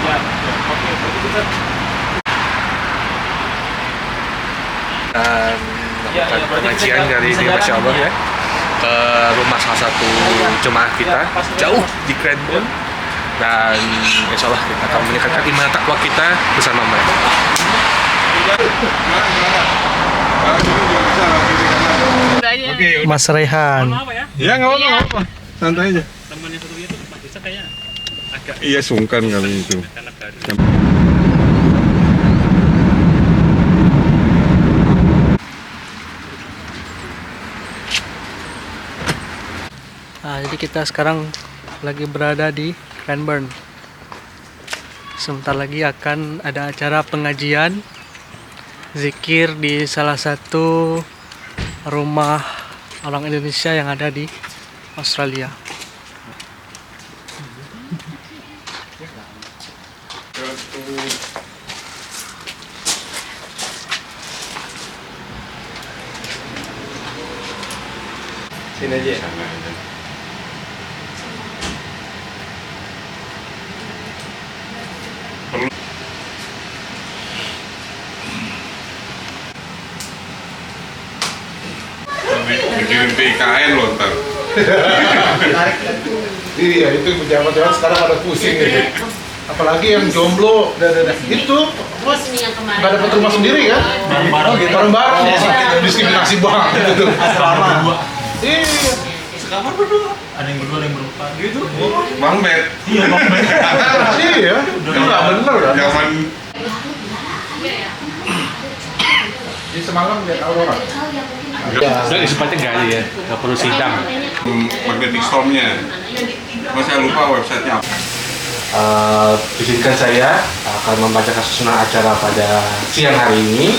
Siap. Oke, begitu Ustaz. Dan melakukan pengajian dari ini, Masya Allah ya, ke rumah salah satu jemaah kita jauh di Cranbourne, dan insya Allah kita akan meningkatkan iman takwa kita bersama mereka. Oke, Mas Rehan. apa ya? Ya nggak apa-apa, santai aja. Temannya satunya tuh Mas Desa kayaknya agak Iya sungkan kali itu. karena baru. Nah, jadi kita sekarang lagi berada di Cranbourne. Sebentar lagi akan ada acara pengajian zikir di salah satu rumah orang Indonesia yang ada di Australia. Sini aja. Bikin PKN loh ntar. Iya, itu pejabat-pejabat sekarang pada pusing ya. Apalagi yang jomblo, itu Bos nih yang kemarin. nggak dapat rumah sendiri kan? Bareng-bareng gitu. Bareng-bareng, diskriminasi banget gitu. Iya, Sekamar berdua. Ada yang berdua, ada yang berempat gitu. Bang Bet. Iya, Bang. iya, itu nggak bener kan? Zaman Di semalam lihat Aurora. Sudah disempatnya nggak ada ya, nggak perlu sidang. magnetic stormnya. Mas saya lupa websitenya apa. Izinkan saya akan membacakan susunan acara pada siang hari ini.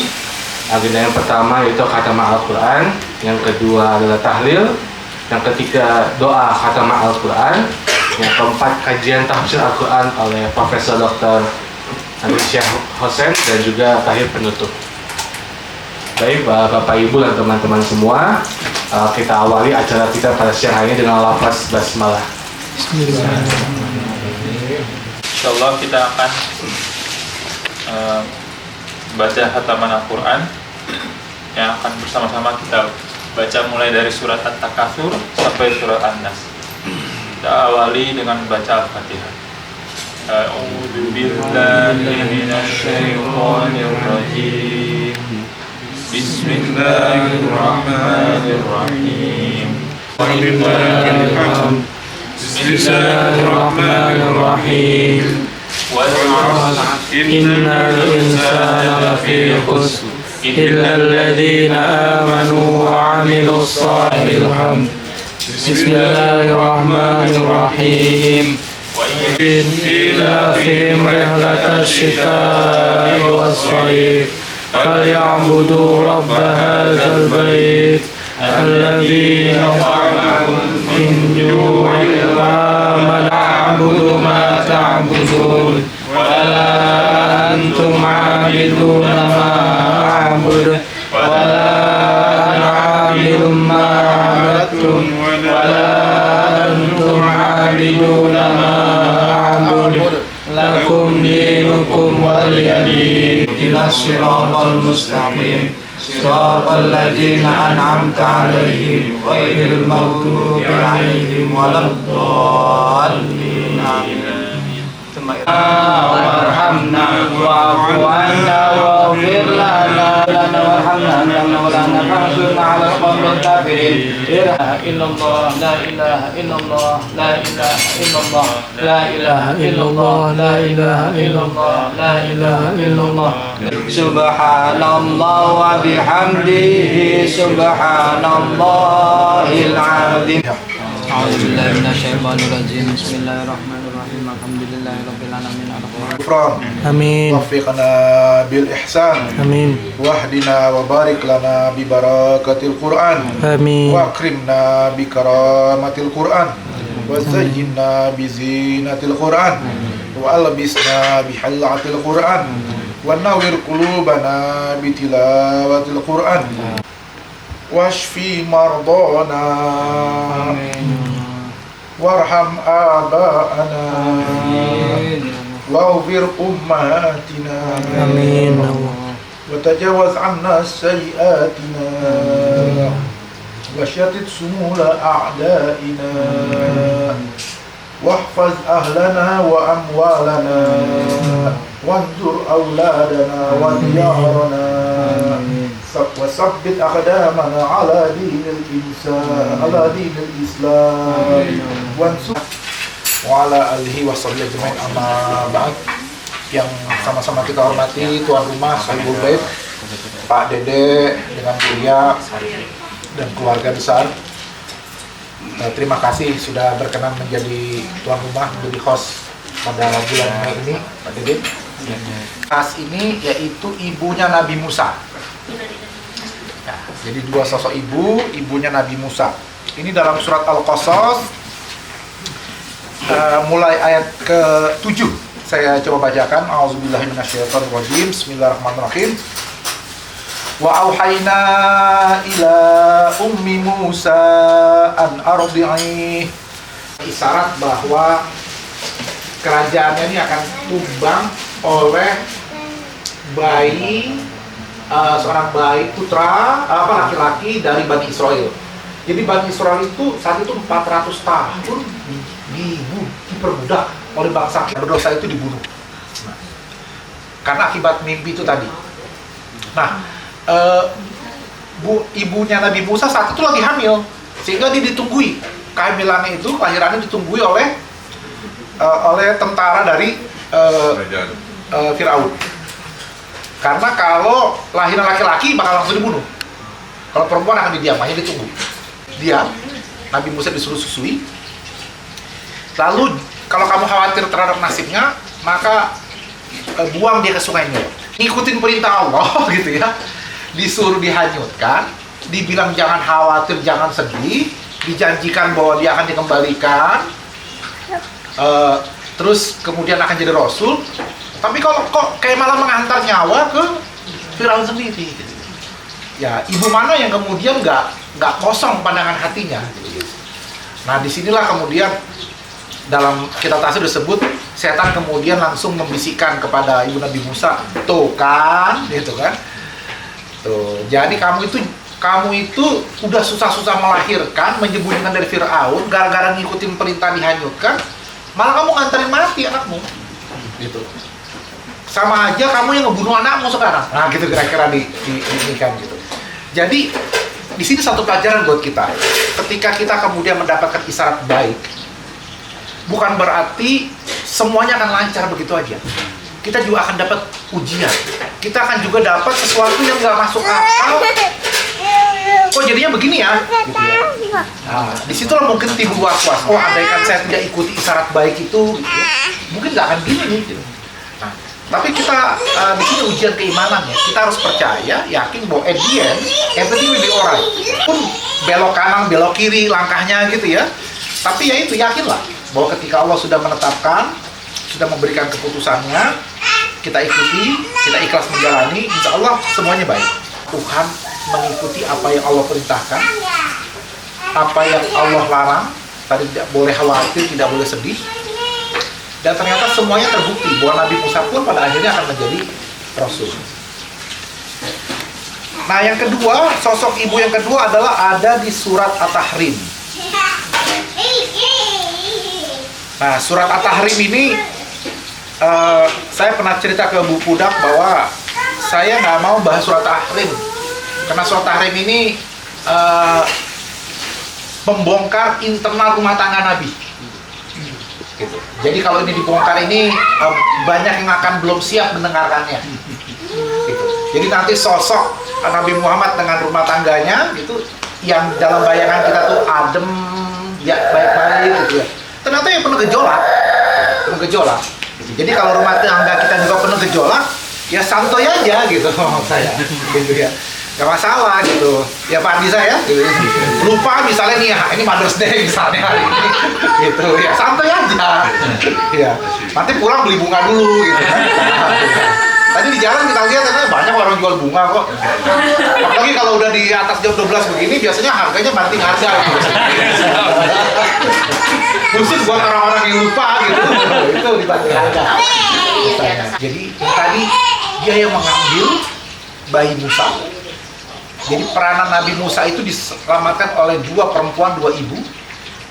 Agenda yang pertama yaitu khatamah Al-Quran, yang kedua adalah tahlil, yang ketiga doa khatamah Al-Quran, yang keempat kajian tafsir Al-Quran oleh Profesor Dr. Syekh Hosen, dan juga tahiyat penutup. Baik Bapak Ibu dan teman-teman semua, kita awali acara kita pada siang hari ini dengan lafaz basmalah. Insyaallah kita akan baca khataman Al-Quran yang akan bersama-sama kita baca mulai dari surat At-Takatsur sampai surat An-Nas. Kita awali dengan baca Al-Fatihah. A'udzu billahi minasy syaithanir rajim. Bismillahirrahmanirrahim. Bismillahirrahmanirrahim. Innal insana lafi khusr illa alladhina amanu wa 'amilus shalihati. Bismillahirrahmanirrahim. Ila fi rihlatash shita'i was-sayf فليعبدوا رب هذا البيت الذي أطعمهم من جوع وآمن. أعبد ما تعبدون ولا أنتم عابدون ما أعبد ولا أنا عابد ما عبدتم ولا أنتم عابدون ما أعبد لكم دينكم ولي دين. إلى الصراط المستقيم صراط الذين أنعمت عليهم غير المغضوب عليهم ولا الضالين. وارحمنا واعف عنا واغفر لنا وارحمنا مولانا فانصرنا على القوم الكافرين. لا إله إلا الله لا إله إلا الله لا إله إلا الله لا إله إلا الله لا إله إلا الله لا إله إلا الله. سبحان الله وبحمده سبحان الله العظيم. أعوذ بالله من الشيطان الرجيم. بسم الله الرحمن الرحيم. الحمد لله رب العالمين. Gufran, آمين wafiqna bil ihsan, آمين wahdina wa barik lana bi barakatil Qur'an, آمين wa akrimna bi karamatil Qur'an, wa zayyinna bi zinatil Qur'an, wa albisna bi halatil Qur'an, wa nawwir qulubana bi tilawatil Qur'an, washfi mardana, warham aba'ana, واغفر أمهاتنا آمين. وتجاوز عنا سيئاتنا وشتت سمول أعدائنا واحفظ أهلنا وأموالنا وانصر أولادنا وديارنا وثبت أقدامنا على دين الإسلام وانصر وعلى آله وصحbihi ajmain amma ba'd. Yang sama-sama kita hormati tuan rumah Sahibul Bait Pak Dede dengan Buya dan keluarga besar. Terima kasih sudah berkenan menjadi tuan rumah, menjadi host pada bulan Mei ini, Pak Dede. Khas ini yaitu ibunya Nabi Musa. Nah, jadi dua sosok ibunya Nabi Musa. Ini dalam surat Al-Qasas, mulai ayat ke-7 saya coba bacakan. A'udzubillahi minasyaitonirrajim. Bismillahirrahmanirrahim. Wa auhayna ila ummi Musa an ardi'i. Isyarat bahwa kerajaannya ini akan tumbang oleh bayi, seorang bayi putra laki-laki dari Bani Israel. Jadi Bani Israel itu saat itu 400 tahun diperbudak oleh bangsa berdosa itu, dibunuh. Nah, karena akibat mimpi itu tadi. Nah, ibunya Nabi Musa saat itu lagi hamil, sehingga dia ditunggui. Kehamilannya itu, kelahirannya ditunggui oleh tentara dari Firaun. Karena kalau lahiran laki-laki bakal langsung dibunuh. Kalau perempuan akan didiam, hanya ditunggu. Diam, Nabi Musa disuruh susui. Lalu kalau kamu khawatir terhadap nasibnya, maka buang dia ke sungai Nil. Ngikutin perintah Allah gitu ya. Disuruh dihanyutkan, dibilang jangan khawatir, jangan sedih, dijanjikan bahwa dia akan dikembalikan, terus kemudian akan jadi rasul. Tapi kalau kok kayak malah menghantar nyawa ke Firaun sendiri gitu. Ya, ibu mana yang kemudian nggak kosong pandangan hatinya. Nah, disinilah kemudian dalam kitab tafsir disebut setan kemudian langsung membisikkan kepada ibu Nabi Musa, tuh kan, gitu kan. Tuh, jadi kamu itu udah susah-susah melahirkan, menyembunyikan dari Firaun, gara-gara ngikutin perintah dihanyutkan, malah kamu nganterin mati anakmu, gitu. Sama aja kamu yang ngebunuh anakmu sekarang. Nah, gitu kira-kira di kan gitu. Jadi di sini satu pelajaran buat kita. Ketika kita kemudian mendapatkan isyarat baik, bukan berarti semuanya akan lancar begitu aja. Kita juga akan dapat ujian. Kita akan juga dapat sesuatu yang nggak masuk akal. Kok jadinya begini ya? Gitu ya. Nah, disitulah mungkin timbul was-was. Oh, andaikan saya tidak ikuti isyarat baik itu, gitu ya, mungkin nggak akan gini nih. Gitu. Nah, tapi kita di sini ujian keimanannya. Kita harus percaya, yakin bahwa at the end, everything will be alright. Pun belok kanan, belok kiri langkahnya gitu ya. Tapi ya itu, yakinlah bahwa ketika Allah sudah menetapkan, sudah memberikan keputusannya, kita ikuti, kita ikhlas menjalani, insya Allah semuanya baik. Tuhan mengikuti apa yang Allah perintahkan, apa yang Allah larang, tadi tidak boleh khawatir, tidak boleh sedih. Dan ternyata semuanya terbukti bahwa Nabi Musa pun pada akhirnya akan menjadi Rasul. Nah, yang kedua, sosok ibu yang kedua adalah ada di surat At-Tahrim. Nah, surat At-Tahrim ini saya pernah cerita ke Bu Pudak bahwa saya nggak mau bahas surat At-Tahrim karena surat At-Tahrim ini membongkar internal rumah tangga Nabi. Gitu. Jadi kalau ini dibongkar ini banyak yang akan belum siap mendengarkannya. Gitu. Jadi nanti sosok Nabi Muhammad dengan rumah tangganya gitu, yang dalam bayangan kita tuh adem, ya baik-baik gitu ya. Ternyata ya penuh gejolak. Jadi kalau rumah tangga kita juga penuh gejolak, ya santai aja gitu saya, gitu ya. Gak masalah gitu. Ya Pak Andi saya, gitu. Lupa misalnya nih, ini Mother's Day misalnya hari ini, gitu ya. Santai aja. Ya. Nanti pulang beli bunga dulu, gitu kan. Tadi di jalan kita lihat ternyata banyak orang jual bunga kok. Apalagi kalau udah di atas jam 12 begini, biasanya harganya banting harga. Gitu. Khusus buat orang-orang yang lupa gitu, itu dibanting harga. kisahnya. Jadi tadi dia yang mengambil bayi Musa. Jadi peranan Nabi Musa itu diselamatkan oleh dua perempuan, dua ibu.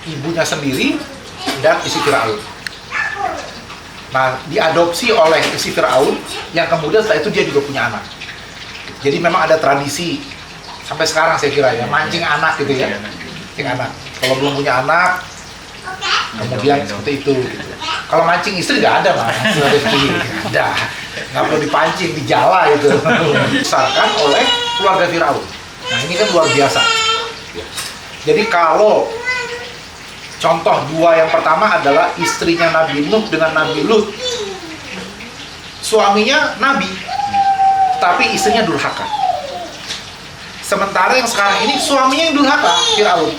Ibunya sendiri dan isi Firaun. Nah, diadopsi oleh isi Firaun yang kemudian setelah itu dia juga punya anak. Jadi memang ada tradisi sampai sekarang saya kira ya, mancing anak gitu ya. Mancing anak. Kalau belum punya anak, kemudian seperti itu gitu. Kalau mancing istri nggak ada, Mas. Nggak ada. Nggak perlu dipancing, dijala itu. Dibesarkan oleh keluarga Firaun. Nah, ini kan luar biasa. Jadi kalau contoh dua yang pertama adalah istrinya Nabi Nuh dengan Nabi Lut. Suaminya Nabi, tapi istrinya durhaka. Sementara yang sekarang ini suaminya yang durhaka, Firaun.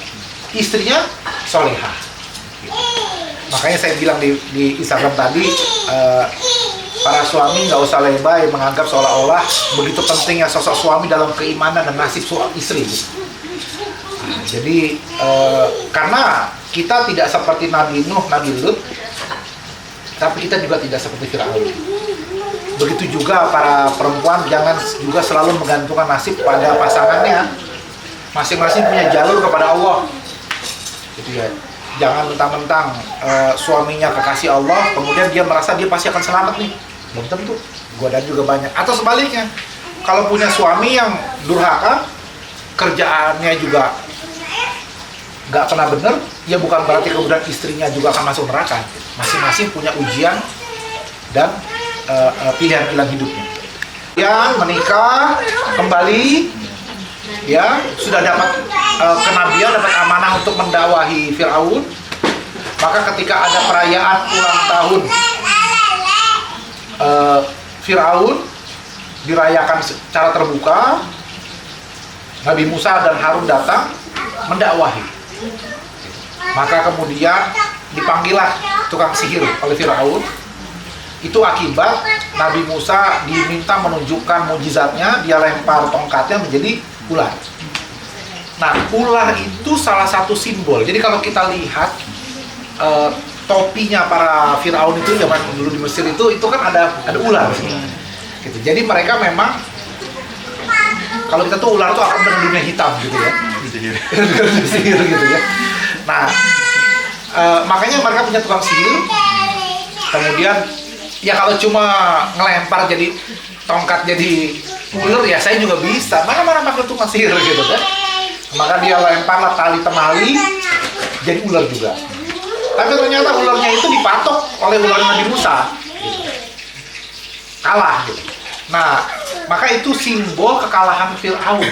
Istrinya solehah. Makanya saya bilang di Instagram tadi, para suami nggak usah lebay menganggap seolah-olah begitu pentingnya sosok suami dalam keimanan dan nasib istri. Nah, jadi karena kita tidak seperti Nabi Nuh, Nabi Lut, tapi kita juga tidak seperti Firaun. Begitu juga para perempuan jangan juga selalu menggantungkan nasib pada pasangannya. Masing-masing punya jalur kepada Allah. Gitu ya. Jangan mentang-mentang suaminya kekasih Allah, kemudian dia merasa dia pasti akan selamat nih. Belum tentu. Godaan juga banyak. Atau sebaliknya, kalau punya suami yang durhaka, kerjaannya juga nggak pernah benar, ya bukan berarti kemudian istrinya juga akan masuk neraka. Masing-masing punya ujian dan pilihan-pilihan hidupnya. Yang menikah kembali, ya sudah dapat kenabian, dapat amanah untuk mendakwahi Firaun. Maka ketika ada perayaan ulang tahun Firaun dirayakan secara terbuka, Nabi Musa dan Harun datang mendakwahi. Maka kemudian dipanggillah tukang sihir oleh Firaun. Itu akibat Nabi Musa diminta menunjukkan mukjizatnya, dia lempar tongkatnya menjadi ular. Nah, ular itu salah satu simbol. Jadi kalau kita lihat topinya para Firaun itu zaman dulu di Mesir itu kan ada ular. Gitu. Jadi mereka memang kalau kita tuh ular tuh akan dengan dunia hitam gitu ya. Sihir gitu ya. Nah, makanya mereka punya tukang sihir. Kemudian ya kalau cuma ngelempar jadi tongkat jadi ular ya saya juga bisa. Mana pakai tukang sihir gitu kan. Maka dia lemparlah tali temali jadi ular juga. Tapi ternyata ularnya itu dipatok oleh ular Nabi Musa. Kalah gitu. Nah, maka itu simbol kekalahan Firaun.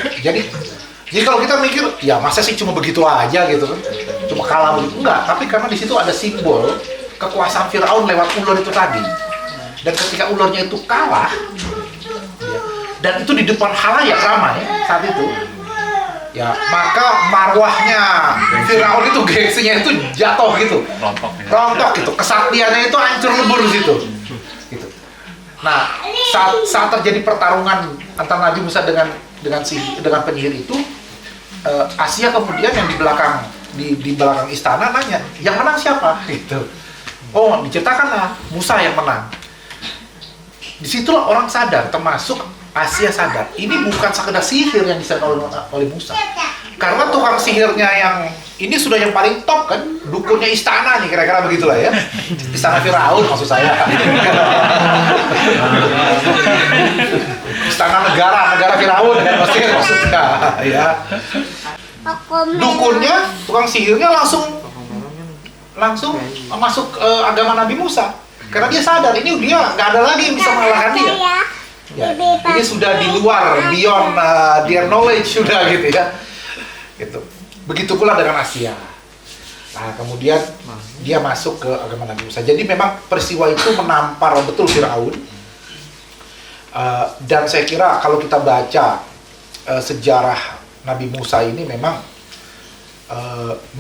Jadi kalau kita mikir, ya masa sih cuma begitu aja gitu kan, cuma kalah begitu, enggak. Tapi karena di situ ada simbol kekuasaan Firaun lewat ular itu tadi. Dan ketika ularnya itu kalah, ya, dan itu di depan halayak ramai saat itu, ya maka marwahnya Firaun itu gengsinya itu jatuh gitu, rontok gitu, kesaktiannya itu hancur lebur di situ. Gitu. Nah, saat terjadi pertarungan antara Nabi Musa dengan penyihir itu, Asia kemudian yang di belakang istana nanya, yang menang siapa? Gitu. Oh, diceritakanlah Musa yang menang. Disitulah orang sadar, termasuk Asia sadar, ini bukan sekedar sihir yang diserahkan oleh Musa. Karena tukang sihirnya yang ini sudah yang paling top kan, dukunnya istana nih, kira-kira begitulah ya. Istana Firaun maksud saya. Istana negara Firaun kan Mesir maksudnya ya. Dukunnya, tukang sihirnya langsung masuk agama Nabi Musa. Karena dia sadar ini dia nggak ada lagi yang bisa mengalahkan dia. Ya, ini sudah di luar, beyond their knowledge sudah gitu ya. Gitu. Begitu pula dengan Asia. Nah, kemudian dia masuk ke agama Nabi Musa. Jadi memang peristiwa itu menampar betul Firaun. Dan saya kira kalau kita baca sejarah Nabi Musa ini memang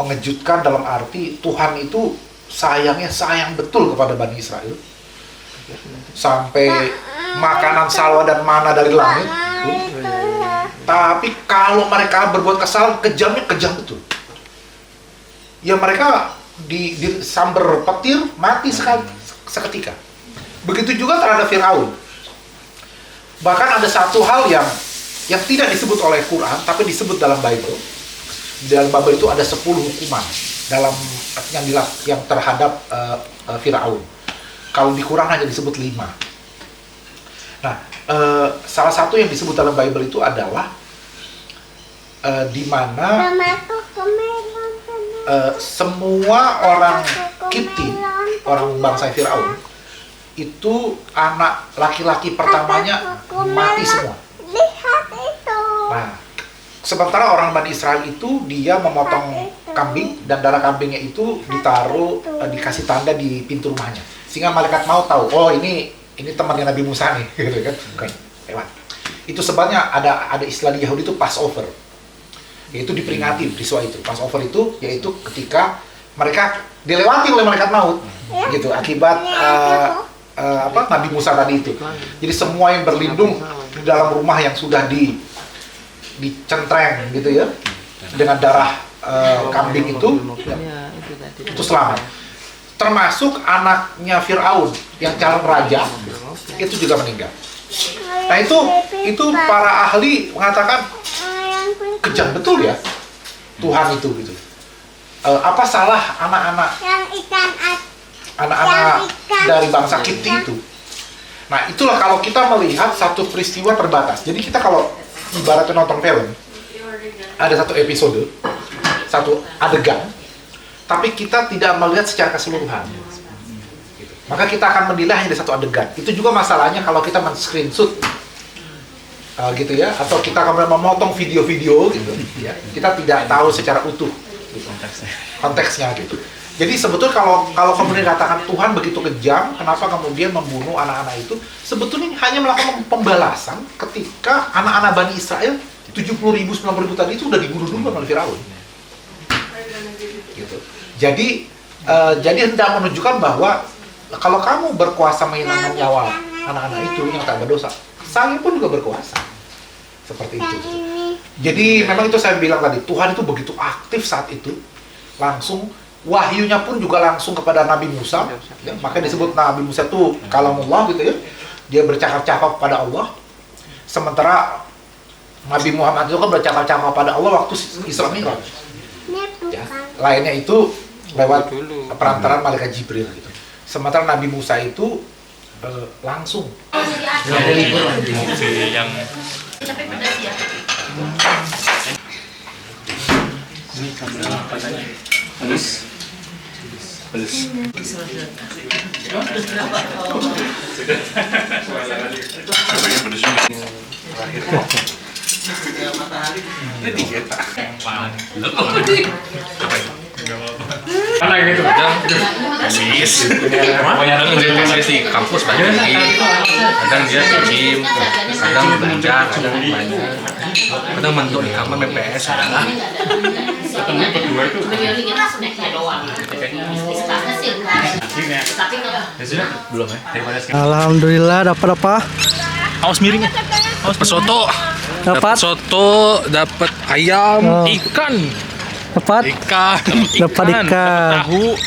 mengejutkan dalam arti Tuhan itu sayang betul kepada Bani Israel. Sampai makanan salwa dan mana dari langit. Tapi kalau mereka berbuat kesalahan, kejam betul. Ya mereka disambar petir, mati seketika. Begitu juga terhadap Firaun. Bahkan ada satu hal yang tidak disebut oleh Quran tapi disebut dalam Bible. Di dalam Bible itu ada 10 hukuman dalam yang terhadap Firaun. Kalau di Quran hanya disebut 5. Nah, salah satu yang disebut dalam Bible itu adalah di mana semua orang Kipti, orang bangsa Firaun, itu anak laki-laki pertamanya mati semua. Nah, sementara orang Bani Israel itu dia memotong kambing dan darah kambingnya itu ditaruh dikasih tanda di pintu rumahnya sehingga malaikat maut tahu, oh ini temannya Nabi Musa nih, gitu kan? Bukan hewan. Itu sebabnya ada istilah di Yahudi itu Passover, yaitu diperingati peristiwa itu. Passover itu yaitu ketika mereka dilewati oleh malaikat maut, gitu, akibat Nabi Musa tadi itu. Jadi semua yang berlindung di dalam rumah yang sudah dicentreng gitu ya dengan darah kambing itu selamat. Termasuk anaknya Firaun yang calon raja itu juga meninggal. Nah itu para ahli mengatakan kejam betul ya Tuhan itu gitu. Apa salah anak-anak dari bangsa Kipti itu? Nah itulah kalau kita melihat satu peristiwa terbatas. Jadi kita kalau ibaratnya nonton film, ada satu episode, satu adegan, tapi kita tidak melihat secara keseluruhan. Gitu. Maka kita akan menilai hanya dari satu adegan. Itu juga masalahnya kalau kita men-screenshot, gitu ya, atau kita akan memotong video-video, gitu, ya, kita tidak tahu secara utuh gitu, konteksnya, gitu. Jadi sebetulnya kalau kemudian katakan Tuhan begitu kejam, kenapa kemudian membunuh anak-anak itu? Sebetulnya hanya melakukan pembalasan ketika anak-anak Bani Israel 70.000, 90.000 tadi itu udah dibunuh dulu oleh Firaun. Gitu. Jadi hendak menunjukkan bahwa kalau kamu berkuasa menghilangkan nyawa anak-anak itu yang tak berdosa, saya pun juga berkuasa. Seperti itu. Gitu. Jadi memang itu saya bilang tadi, Tuhan itu begitu aktif saat itu, langsung wahyunya pun juga langsung kepada Nabi Musa, ya, makanya disebut Nabi Musa itu kalamullah gitu ya, dia bercakap-cakap kepada Allah. Sementara Nabi Muhammad itu kan bercakap-cakap kepada Allah waktu Isra Mi'raj. Ya, lainnya itu lewat perantaran malaikat Jibril gitu. Sementara Nabi Musa itu langsung. Yang Mana gitu? Pokoknya di kampus banyak lagi. Kadang dia gym, kadang belajar, kadang banyak. Kadang mentok di kamar MPS adalah. ketemu berdua itu. Belum ya? Alhamdulillah dapat apa? Awas miring ya. Dapat soto, Dapat dapat ayam, ikan, dapat ikan, Dapat ikan. tahu.